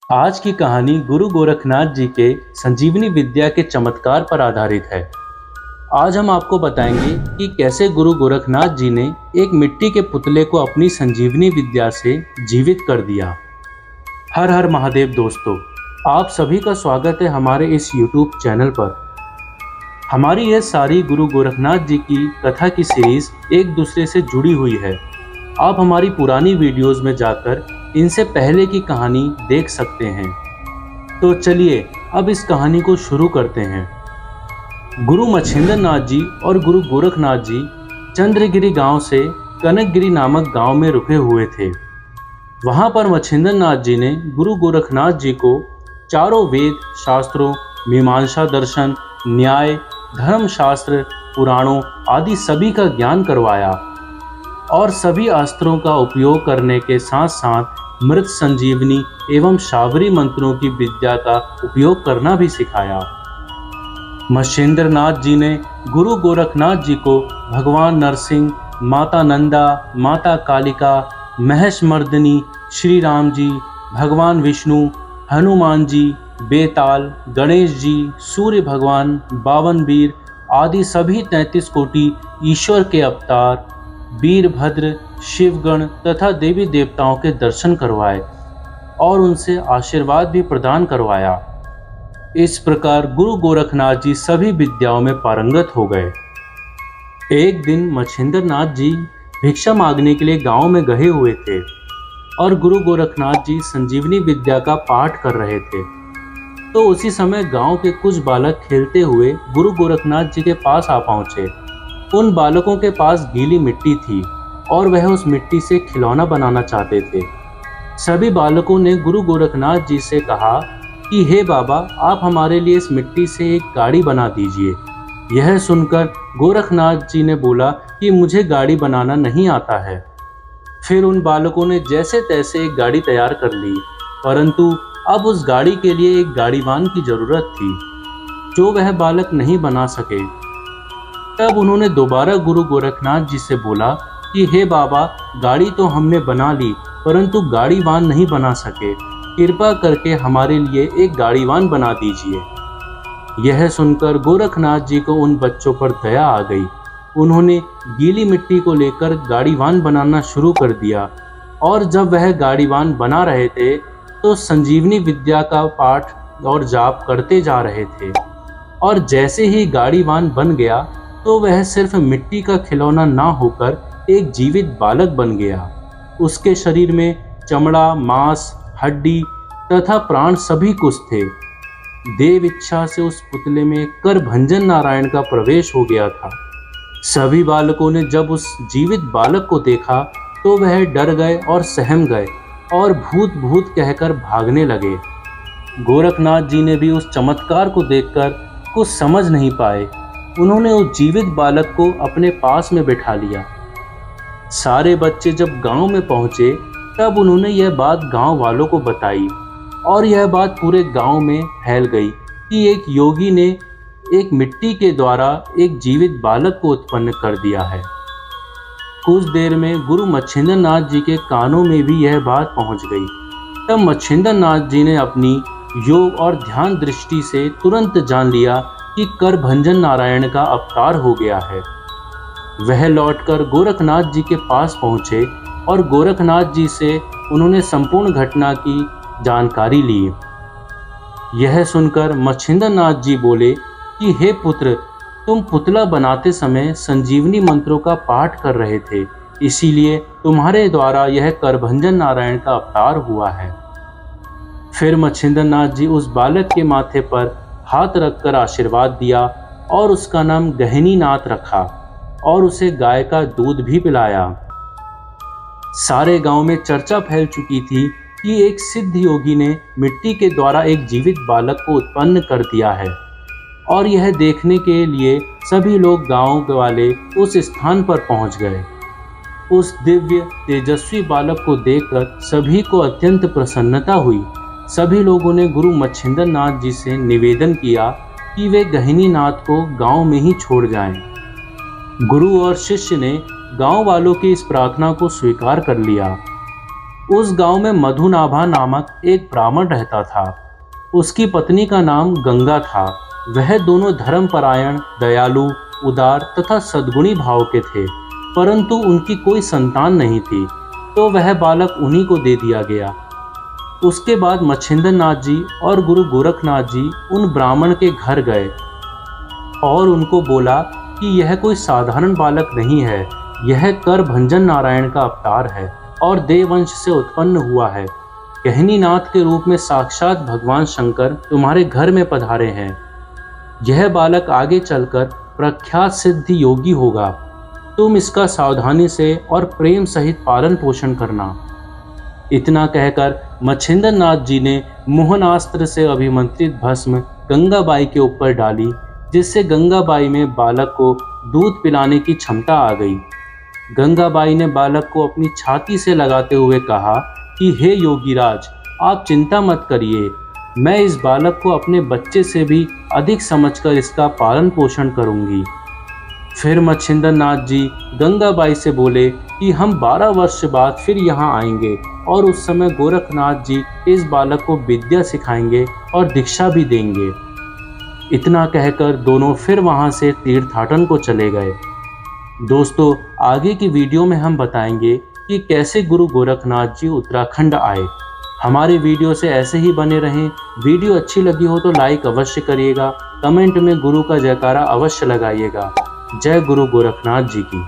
आज की कहानी गुरु गोरखनाथ जी के संजीवनी विद्या के चमत्कार पर आधारित है। आज हम आपको बताएंगे कि कैसे गुरु गोरखनाथ जी ने एक मिट्टी के पुतले को अपनी संजीवनी विद्या से जीवित कर दिया। हर हर महादेव दोस्तों, आप सभी का स्वागत है हमारे इस YouTube चैनल पर। हमारी यह सारी गुरु गोरखनाथ जी की कथा की सीरीज एक दूसरे से जुड़ी हुई है। आप हमारी पुरानी वीडियोस में जाकर इनसे पहले की कहानी देख सकते हैं। तो चलिए अब इस कहानी को शुरू करते हैं। गुरु मच्छिंद्र नाथ जी और गुरु गोरखनाथ जी चंद्रगिरी गांव से कनकगिरी नामक गांव में रुके हुए थे। वहां पर मच्छिंद्र नाथ जी ने गुरु गोरखनाथ जी को चारों वेद शास्त्रों, मीमांसा दर्शन, न्याय, धर्मशास्त्र, पुराणों आदि सभी का ज्ञान करवाया और सभी अस्त्रों का उपयोग करने के साथ साथ मृत संजीवनी एवं शाबरी मंत्रों की विद्या का उपयोग करना भी सिखाया। मच्छिंद्र नाथ जी ने गुरु गोरखनाथ जी को भगवान नरसिंह, माता नंदा, माता कालिका, महेश मर्दिनी, श्री राम जी, भगवान विष्णु, हनुमान जी, बेताल, गणेश जी, सूर्य भगवान, 52 वीर आदि सभी 33 कोटि ईश्वर के अवतार, वीरभद्र, शिवगण तथा देवी देवताओं के दर्शन करवाए और उनसे आशीर्वाद भी प्रदान करवाया। इस प्रकार गुरु गोरखनाथ जी सभी विद्याओं में पारंगत हो गए। एक दिन मच्छिंद्र नाथ जी भिक्षा मांगने के लिए गांव में गए हुए थे और गुरु गोरखनाथ जी संजीवनी विद्या का पाठ कर रहे थे। तो उसी समय गांव के कुछ बालक खेलते हुए गुरु गोरखनाथ जी के पास आ पहुंचे। उन बालकों के पास गीली मिट्टी थी और वह उस मिट्टी से खिलौना बनाना चाहते थे। सभी बालकों ने गुरु गोरखनाथ जी से कहा कि हे बाबा, आप हमारे लिए इस मिट्टी से एक गाड़ी बना दीजिए। यह सुनकर गोरखनाथ जी ने बोला कि मुझे गाड़ी बनाना नहीं आता है। फिर उन बालकों ने जैसे तैसे एक गाड़ी तैयार कर ली, परंतु अब उस गाड़ी के लिए एक गाड़ीवान की जरूरत थी जो वह बालक नहीं बना सके। तब उन्होंने दोबारा गुरु गोरखनाथ जी से बोला कि हे बाबा, गाड़ी तो हमने बना ली परंतु गाड़ीवान नहीं बना सके, कृपा करके हमारे लिए एक गाड़ीवान बना दीजिए। यह सुनकर गोरखनाथ जी को उन बच्चों पर दया आ गई। उन्होंने गीली मिट्टी को लेकर गाड़ीवान बनाना शुरू कर दिया और जब वह गाड़ीवान बना रहे थे तो संजीवनी विद्या का पाठ और जाप करते जा रहे थे और जैसे ही गाड़ीवान बन गया तो वह सिर्फ मिट्टी का खिलौना ना होकर एक जीवित बालक बन गया। उसके शरीर में चमड़ा, मांस, हड्डी तथा प्राण सभी कुछ थे। देव इच्छा से उस पुतले में करभंजन नारायण का प्रवेश हो गया था। सभी बालकों ने जब उस जीवित बालक को देखा तो वह डर गए और सहम गए और भूत भूत कहकर भागने लगे। गोरखनाथ जी ने भी उस चमत्कार को देखकर कुछ समझ नहीं पाए। उन्होंने उस जीवित बालक को अपने पास में बैठा लिया। सारे बच्चे जब गांव में पहुंचे तब उन्होंने यह बात गांव वालों को बताई और यह बात पूरे गांव में फैल गई कि एक योगी ने एक मिट्टी के द्वारा एक जीवित बालक को उत्पन्न कर दिया है। कुछ देर में गुरु मच्छिंद्र नाथ जी के कानों में भी यह बात पहुंच गई। तब मच्छिंद्र नाथ जी ने अपनी योग और ध्यान दृष्टि से तुरंत जान लिया कि करभंजन नारायण का अवतार हो गया है। वह लौटकर गोरखनाथ जी के पास पहुंचे और गोरखनाथ जी से उन्होंने संपूर्ण घटना की जानकारी ली। यह सुनकर मच्छिंद्र नाथ जी बोले कि हे पुत्र, तुम पुतला बनाते समय संजीवनी मंत्रों का पाठ कर रहे थे, इसीलिए तुम्हारे द्वारा यह करभंजन नारायण का अवतार हुआ है। फिर मच्छिंद्र नाथ जी उस बालक के माथे पर हाथ रखकर आशीर्वाद दिया और उसका नाम गहनी नाथ रखा और उसे गाय का दूध भी पिलाया। सारे गांव में चर्चा फैल चुकी थी कि एक सिद्ध योगी ने मिट्टी के द्वारा एक जीवित बालक को उत्पन्न कर दिया है और यह देखने के लिए सभी लोग गांव वाले उस स्थान पर पहुंच गए। उस दिव्य तेजस्वी बालक को देखकर सभी को अत्यंत प्रसन्नता हुई। सभी लोगों ने गुरु मच्छिंद्र नाथ जी से निवेदन किया कि वे गहनी नाथ को गांव में ही छोड़ जाएं। गुरु और शिष्य ने गांव वालों की इस प्रार्थना को स्वीकार कर लिया। उस गांव में मधुनाभा नामक एक ब्राह्मण रहता था। उसकी पत्नी का नाम गंगा था। वह दोनों धर्मपरायण, दयालु, उदार तथा सद्गुणी भाव के थे, परंतु उनकी कोई संतान नहीं थी, तो वह बालक उन्हीं को दे दिया गया। उसके बाद मच्छिंद्र नाथ जी और गुरु गोरखनाथ जी उन ब्राह्मण के घर गए और उनको बोला कि यह कोई साधारण बालक नहीं है, यह कर भंजन नारायण का अवतार है और देववंश से उत्पन्न हुआ है। कहनीनाथ के रूप में साक्षात भगवान शंकर तुम्हारे घर में पधारे हैं। यह बालक आगे चलकर प्रख्यात सिद्ध योगी होगा। तुम इसका सावधानी से और प्रेम सहित पालन पोषण करना। इतना कहकर मच्छिंद्र नाथ जी ने मोहनास्त्र से अभिमंत्रित भस्म गंगाबाई के ऊपर डाली, जिससे गंगाबाई में बालक को दूध पिलाने की क्षमता आ गई। गंगाबाई ने बालक को अपनी छाती से लगाते हुए कहा कि हे योगीराज, आप चिंता मत करिए, मैं इस बालक को अपने बच्चे से भी अधिक समझकर इसका पालन पोषण करूंगी। फिर मच्छिंद्र नाथ जी गंगाबाई से बोले कि हम 12 वर्ष बाद फिर यहाँ आएंगे और उस समय गोरखनाथ जी इस बालक को विद्या सिखाएंगे और दीक्षा भी देंगे। इतना कहकर दोनों फिर वहाँ से तीर्थाटन को चले गए। दोस्तों, आगे की वीडियो में हम बताएंगे कि कैसे गुरु गोरखनाथ जी उत्तराखंड आए। हमारे वीडियो से ऐसे ही बने रहें। वीडियो अच्छी लगी हो तो लाइक अवश्य करिएगा, कमेंट में गुरु का जयकारा अवश्य लगाइएगा। जय गुरु गोरखनाथ जी की।